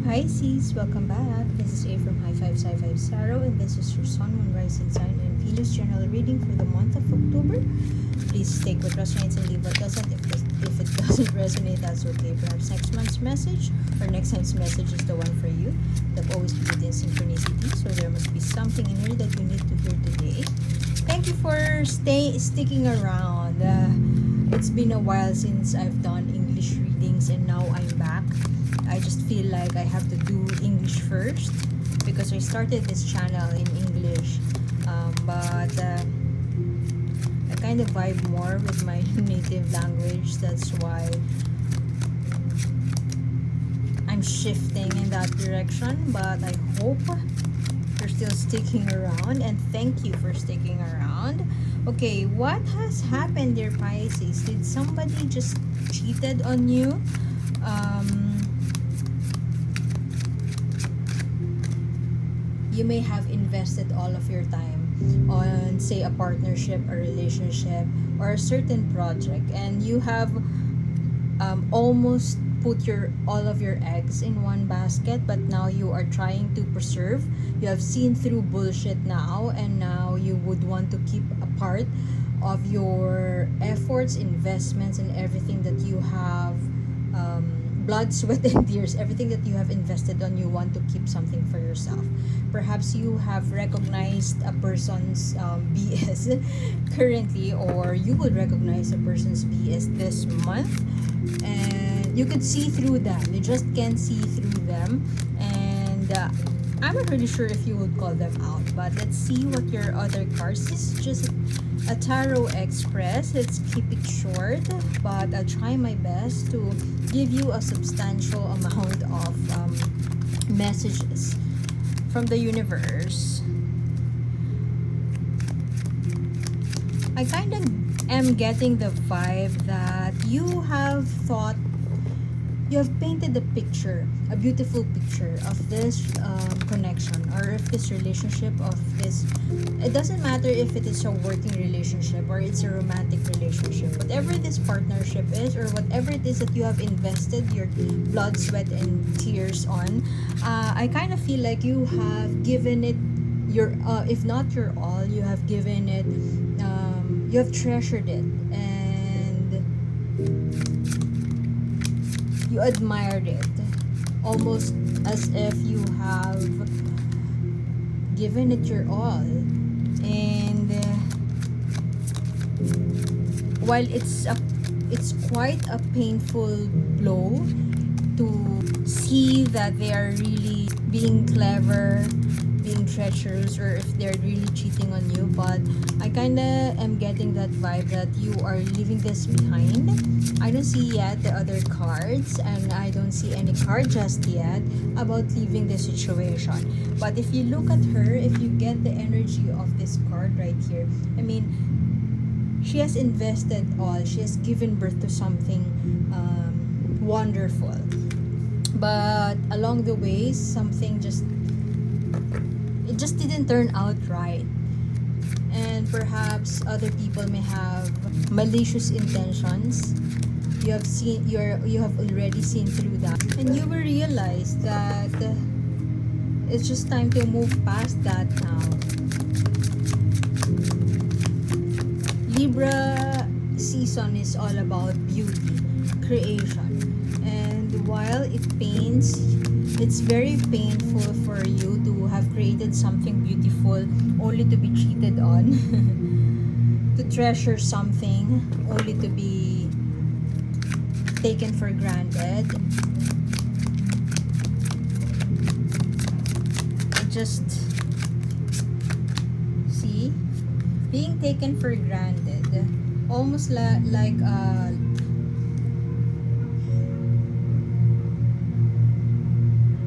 Pisces, welcome back. This is A from High Five Sci-Fi Saro, and this is your Sun, Moon, Rising Sign, and Venus general reading for the month of October. Please take what resonates and leave what doesn't. If it doesn't resonate, that's okay. Perhaps next month's message or next time's message is the one for you. That always believed in synchronicity, so there must be something in here that you need to hear today. Thank you for sticking around. It's been a while since I've done English readings, and now I'm back. I just feel like I have to do English first because I started this channel in English, but I kind of vibe more with my native language. That's why I'm shifting in that direction, but I hope you're still sticking around, and thank you for sticking around. Okay, what has happened, dear Pisces? Did somebody just cheated on you? You may have invested all of your time on, say, a partnership, a relationship, or a certain project, and you have almost put all of your eggs in one basket, but now you are trying to preserve. You have seen through bullshit now, and now you would want to keep a part of your efforts, investments, and everything that you have, blood, sweat, and tears, everything that you have invested on. You want to keep something for yourself. Perhaps you have recognized a person's BS currently, or you would recognize a person's BS this month, and you could see through them. You just can't see through them, and I'm not really sure if you would call them out, but let's see what your other cards is. Just a tarot express. Let's keep it short, but I'll try my best to give you a substantial amount of messages from the universe. I kind of am getting the vibe that you have painted a picture, a beautiful picture of this connection, or if this relationship, of this, it doesn't matter if it is a working relationship or it's a romantic relationship, whatever this partnership is, or whatever it is that you have invested your blood, sweat, and tears on. I kind of feel like you have given it your, if not your all, you have given it, you have treasured it, and you admired it, almost as if you have given it your all. And while it's quite a painful blow to see that they are really being clever, being treacherous, or if they're really cheating on you, but I kind of am getting that vibe that you are leaving this behind. I don't see yet the other cards, and I don't see any card just yet about leaving the situation. But if you look at her, if you get the energy of this card right here, I mean, she has invested all. She has given birth to something wonderful. But along the way, something just didn't turn out right. And perhaps other people may have malicious intentions. You have already seen through that, and you will realize that it's just time to move past that now. Libra season is all about beauty, creation, and while it pains, it's very painful for you to have created something beautiful only to be cheated on, to treasure something only to be taken for granted. Just see, being taken for granted, almost like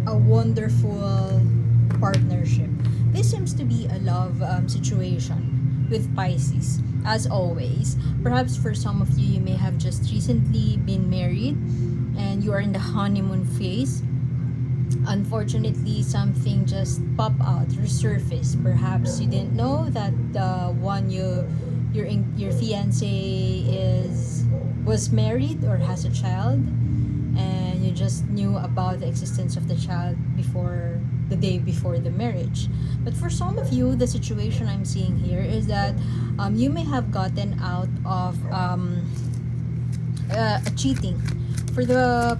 a wonderful partnership. This seems to be a love situation with Pisces, as always. Perhaps for some of you, you may have just recently been married and you are in the honeymoon phase. Unfortunately, something just popped out, resurfaced. Perhaps you didn't know that the one your fiance was married or has a child, and you just knew about the existence of the child before the day before the marriage. But for some of you, the situation I'm seeing here is that you may have gotten out of cheating. For the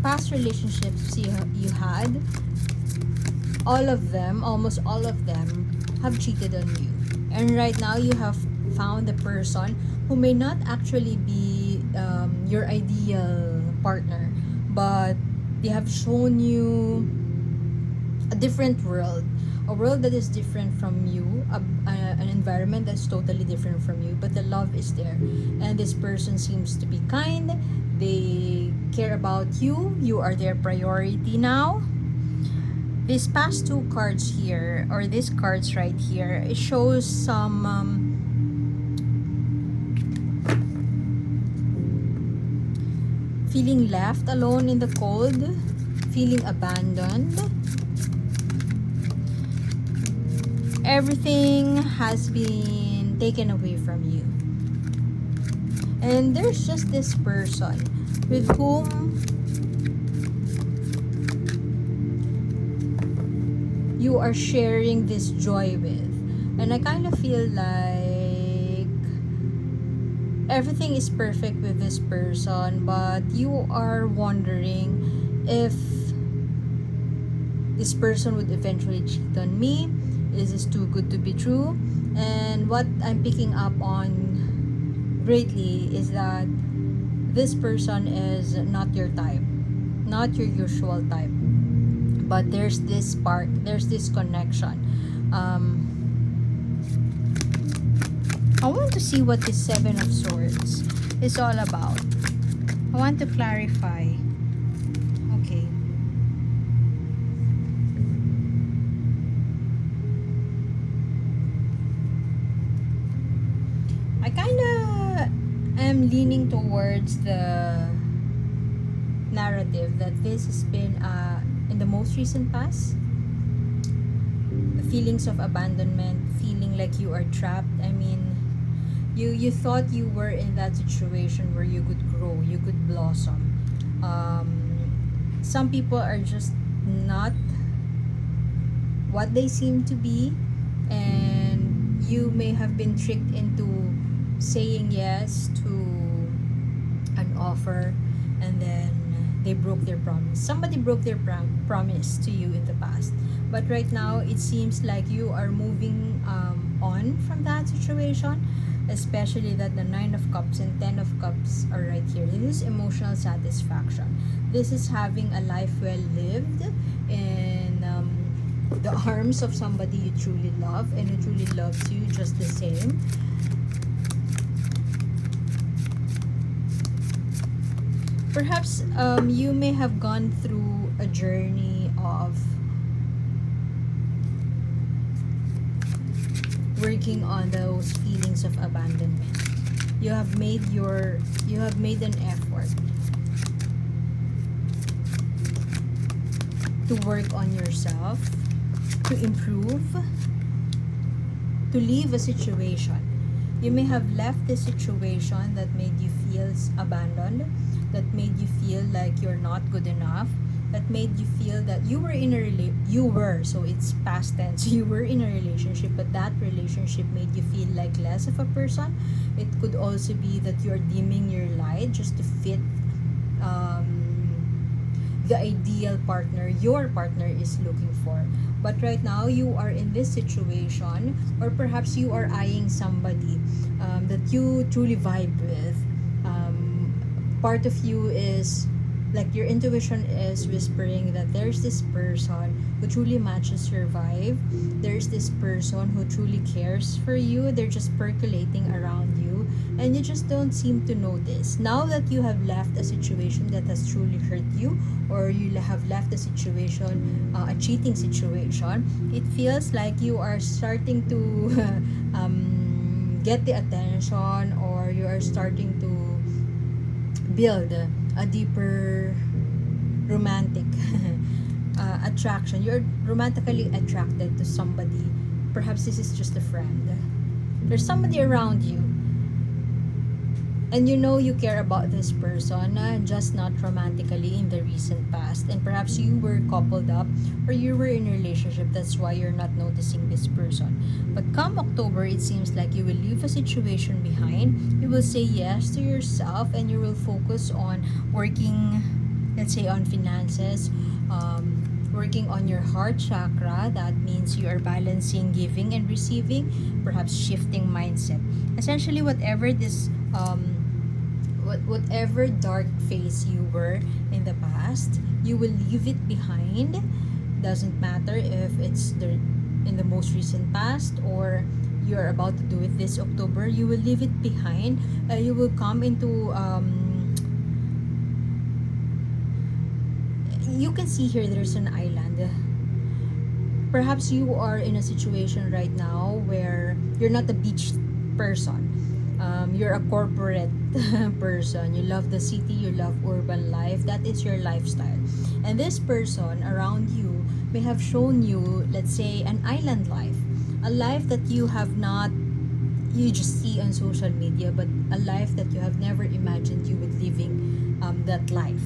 past relationships you had, all of them, almost all of them, have cheated on you. And right now, you have found a person who may not actually be your ideal partner, but they have shown you a different world, a world that is different from you, an environment that's totally different from you, but the love is there. And this person seems to be kind, they care about you, you are their priority now. These past two cards here, or these cards right here, it shows some feeling left alone in the cold, feeling abandoned. Everything has been taken away from you. And there's just this person with whom you are sharing this joy with. And I kind of feel like everything is perfect with this person, but you are wondering if this person would eventually cheat on me. Is this too good to be true? And what I'm picking up on greatly is that this person is not your type, not your usual type. But there's this spark, there's this connection. I want to see what this Seven of Swords is all about. I want to clarify. Okay. I kind of am leaning towards the narrative that this has been in the most recent past. Feelings of abandonment, feeling like you are trapped. I mean, you thought you were in that situation where you could grow, you could blossom. Some people are just not what they seem to be, and you may have been tricked into saying yes to an offer, and then they broke their promise. Somebody broke their promise to you in the past, but right now it seems like you are moving on from that situation, especially that the Nine of Cups and Ten of Cups are right here. This is emotional satisfaction. This is having a life well lived in the arms of somebody you truly love and who truly loves you just the same. Perhaps you may have gone through a journey of working on those feelings of abandonment. You have made an effort to work on yourself, to improve, to leave a situation. You may have left the situation that made you feel abandoned, that made you feel like you're not good enough, that made you feel that so it's past tense, you were in a relationship, but that relationship made you feel like less of a person. It could also be that you're dimming your light just to fit the ideal partner your partner is looking for. But right now you are in this situation, or perhaps you are eyeing somebody that you truly vibe with. Part of you is like, your intuition is whispering that there's this person who truly matches your vibe. There's this person who truly cares for you. They're just percolating around you, and you just don't seem to notice. Now that you have left a situation that has truly hurt you, or you have left a situation, a cheating situation, it feels like you are starting to get the attention, or you are starting to build a deeper romantic attraction. You're romantically attracted to somebody. Perhaps this is just a friend. There's somebody around you. And you know you care about this person, just not romantically in the recent past. And perhaps you were coupled up or you were in a relationship, that's why you're not noticing this person. But come October, it seems like you will leave a situation behind. You will say yes to yourself and you will focus on working, let's say, on finances, working on your heart chakra. That means you are balancing giving and receiving, perhaps shifting mindset. Essentially, whatever this whatever dark phase you were in the past, you will leave it behind. Doesn't matter if it's in the most recent past or you're about to do it this October. You will leave it behind. You will come into you can see here there's an island. Perhaps you are in a situation right now where you're not a beach person. You're a corporate person. You love the city, you love urban life. That is your lifestyle. And this person around you may have shown you, let's say, an island life. A life that you have not, you just see on social media, but a life that you have never imagined you would living that life.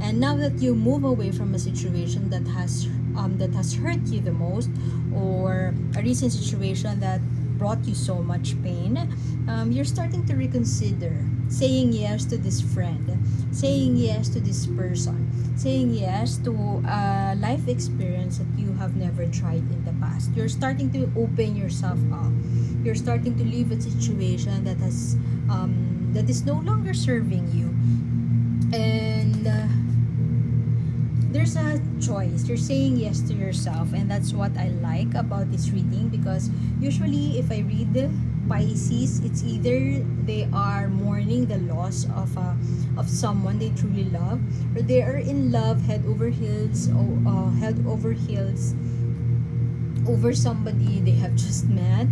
And now that you move away from a situation that has hurt you the most, or a recent situation that brought you so much pain, you're starting to reconsider saying yes to this friend, saying yes to this person, saying yes to a life experience that you have never tried in the past. You're starting to open yourself up. You're starting to leave a situation that is no longer serving you. And there's a choice. You're saying yes to yourself, and that's what I like about this reading, because usually if I read Pisces, it's either they are mourning the loss of someone they truly love, or they are in love head over heels over somebody they have just met.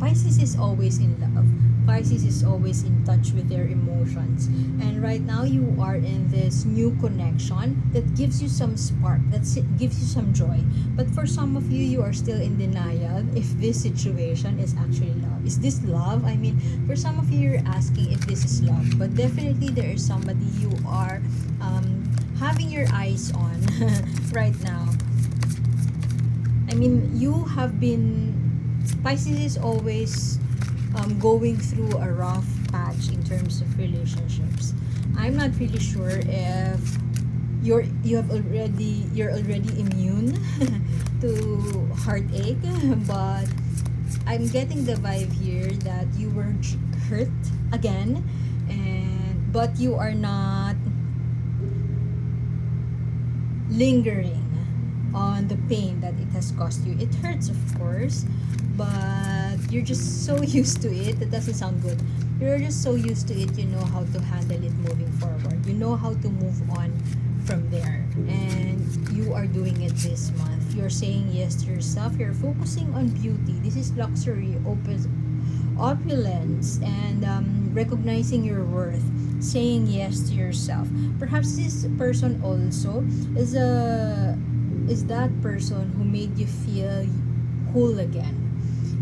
Pisces is always in love. Pisces is always in touch with their emotions. And right now you are in this new connection that gives you some spark, gives you some joy. But for some of you, you are still in denial if this situation is actually love. Is this love? I mean, for some of you, you're asking if this is love. But definitely there is somebody you are having your eyes on right now. I mean, you have been, Pisces is always going through a rough patch in terms of relationships. I'm not really sure if you're already immune to heartache, but I'm getting the vibe here that you were hurt again, but you are not lingering on the pain that it has caused you. It hurts, of course, but you're just so used to it. That doesn't sound good. You're just so used to it, you know how to handle it moving forward. You know how to move on from there. And you are doing it this month. You're saying yes to yourself. You're focusing on beauty. This is luxury, opulence, and recognizing your worth. Saying yes to yourself. Perhaps this person also is that person who made you feel whole again,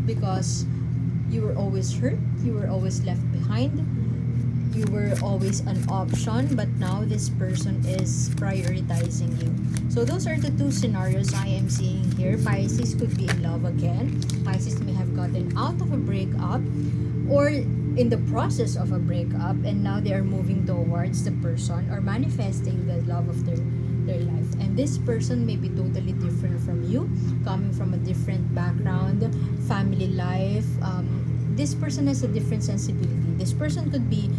because you were always hurt, you were always left behind, you were always an option, but now this person is prioritizing you. So those are the two scenarios I am seeing here. Pisces could be in love again. Pisces may have gotten out of a breakup or in the process of a breakup, and now they are moving towards the person or manifesting the love of their life. And this person may be totally different from you, coming from a different background, family life. This person has a different sensibility. This person could be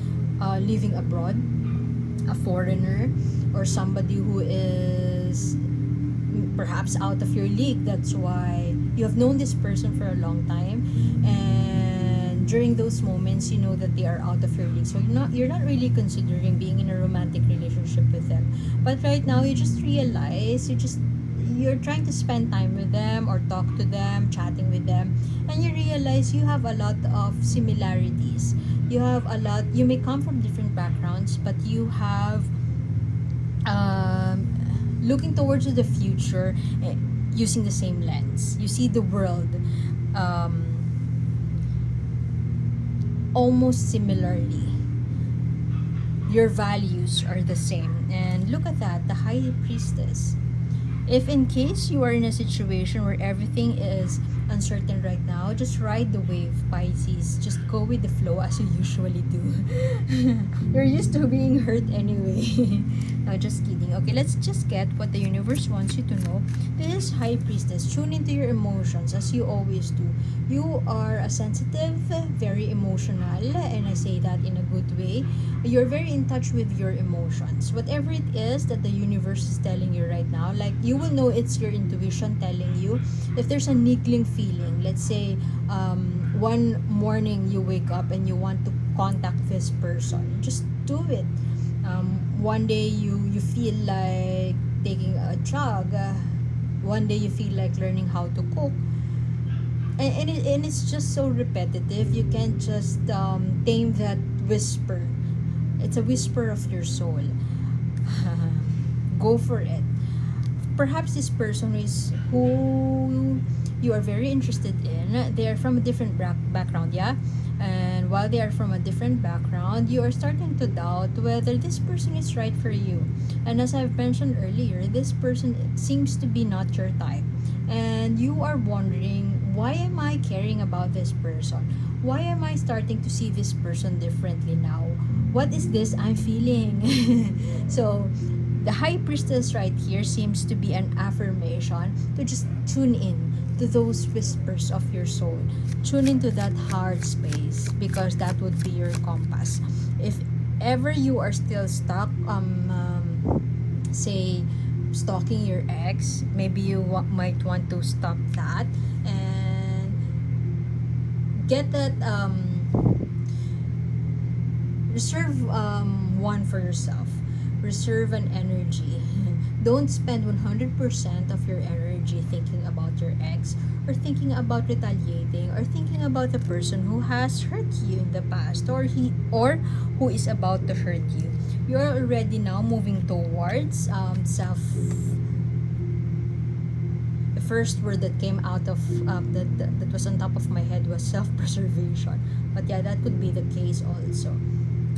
living abroad, a foreigner, or somebody who is perhaps out of your league. That's why you have known this person for a long time, and during those moments you know that they are out of your league, so you're not really considering being in a romantic relationship with them. But right now you just realize you're trying to spend time with them or talk to them, chatting with them, and you realize you have a lot of similarities. You may come from different backgrounds, but you have looking towards the future using the same lens. You see the world almost similarly. Your values are the same. And look at that, the High Priestess. If in case you are in a situation where everything is uncertain right now, just ride the wave, Pisces. Just go with the flow as you usually do. You're used to being hurt anyway. No, just kidding. Okay, let's just get what the universe wants you to know. This is High Priestess. Tune into your emotions as you always do. You are a sensitive, very emotional, and I say that in a good way. You're very in touch with your emotions. Whatever it is that the universe is telling you right now, like you will know it's your intuition telling you. If there's a niggling feeling, let's say one morning you wake up and you want to contact this person, just do it. One day you feel like taking a jog. One day you feel like learning how to cook. And it's just so repetitive. You can't just tame that whisper. It's a whisper of your soul. Go for it. Perhaps this person is who you are very interested in. They are from a different background, yeah? And while they are from a different background, you are starting to doubt whether this person is right for you. And as I've mentioned earlier, this person seems to be not your type. And you are wondering, why am I caring about this person? Why am I starting to see this person differently now? What is this I'm feeling? So, the High Priestess right here seems to be an affirmation to just tune in to those whispers of your soul. Tune into that heart space because that would be your compass. If ever you are still stuck, say, stalking your ex, maybe you might want to stop that and get that, reserve one for yourself. Reserve an energy. Don't spend 100% of your energy thinking about your ex or thinking about retaliating or thinking about the person who has hurt you in the past or who is about to hurt you. You're already now moving towards self. The first word that came out of that was on top of my head was self-preservation. But yeah, that could be the case also.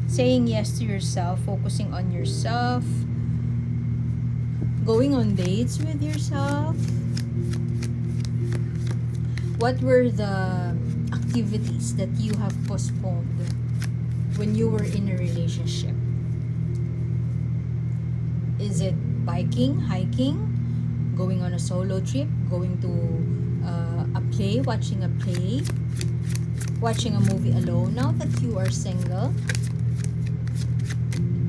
Saying yes to yourself, focusing on yourself, going on dates with yourself. What were the activities that you have postponed when you were in a relationship? Is it biking, hiking, going on a solo trip, going to a play, watching a play, watching a movie alone? Now that you are single,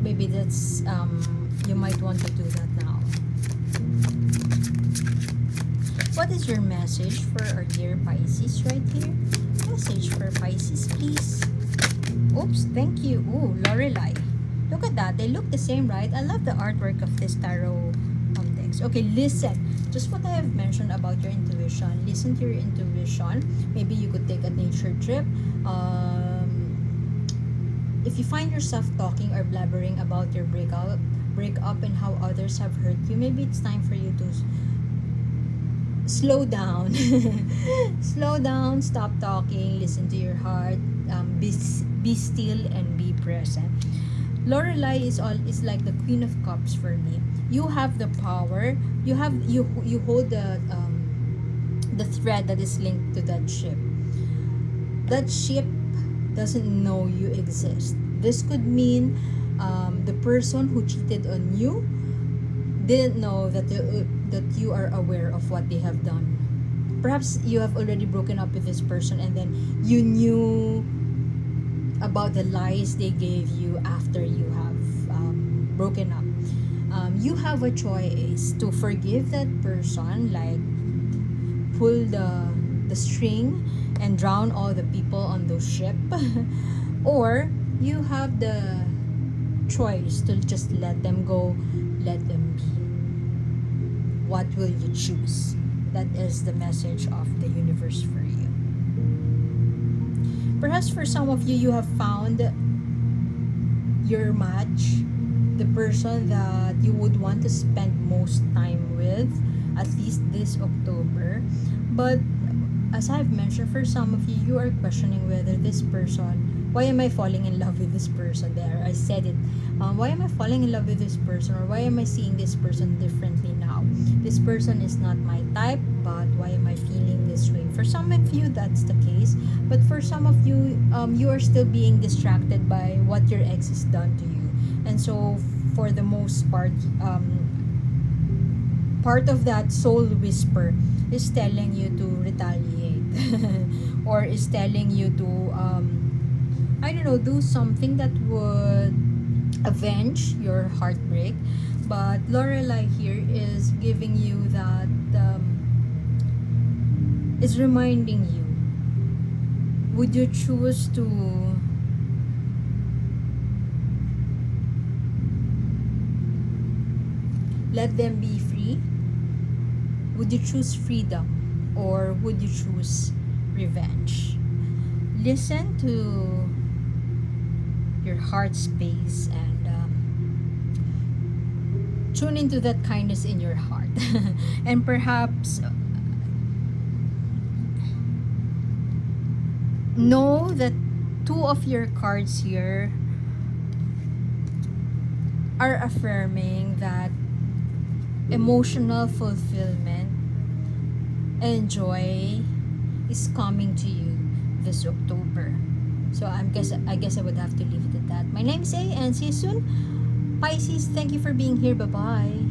maybe that's you might want to do that now. What is your message for our dear Pisces right here? Message for Pisces, please. Oops, thank you. Ooh, Lorelei. Look at that. They look the same, right? I love the artwork of this tarot decks. Okay, listen. Just what I have mentioned about your intuition. Listen to your intuition. Maybe you could take a nature trip. If you find yourself talking or blabbering about your breakup and how others have hurt you, maybe it's time for you to slow down. Slow down, stop talking, listen to your heart, be still and be present. Lorelei is like the Queen of Cups for me. You have the power. You hold the thread that is linked to that ship. That ship doesn't know you exist. This could mean the person who cheated on you didn't know that you are aware of what they have done. Perhaps you have already broken up with this person and then you knew about the lies they gave you after you have broken up. You have a choice to forgive that person, like pull the string and drown all the people on the ship, or you have the choice to just let them go, let them be. What will you choose? That is the message of the universe for you. Perhaps for some of you, you have found your match, the person that you would want to spend most time with, at least this October. But as I've mentioned, for some of you, you are questioning whether this person why am I falling in love with this person? There, I said it. Why am I falling in love with this person, or why am I seeing this person differently now? This person is not my type, but why am I feeling this way? For some of you, that's the case, but for some of you, you are still being distracted by what your ex has done to you, and so for the most part, part of that soul whisper is telling you to retaliate or is telling you to I don't know, do something that would avenge your heartbreak. But Lorelai here is giving you that is reminding you, would you choose to let them be free? Would you choose freedom, or would you choose revenge? Listen to your heart space and tune into that kindness in your heart. And perhaps know that two of your cards here are affirming that emotional fulfillment and joy is coming to you this October. So I guess I would have to leave it at that. My name is A, and see you soon. Pisces, thank you for being here. Bye-bye.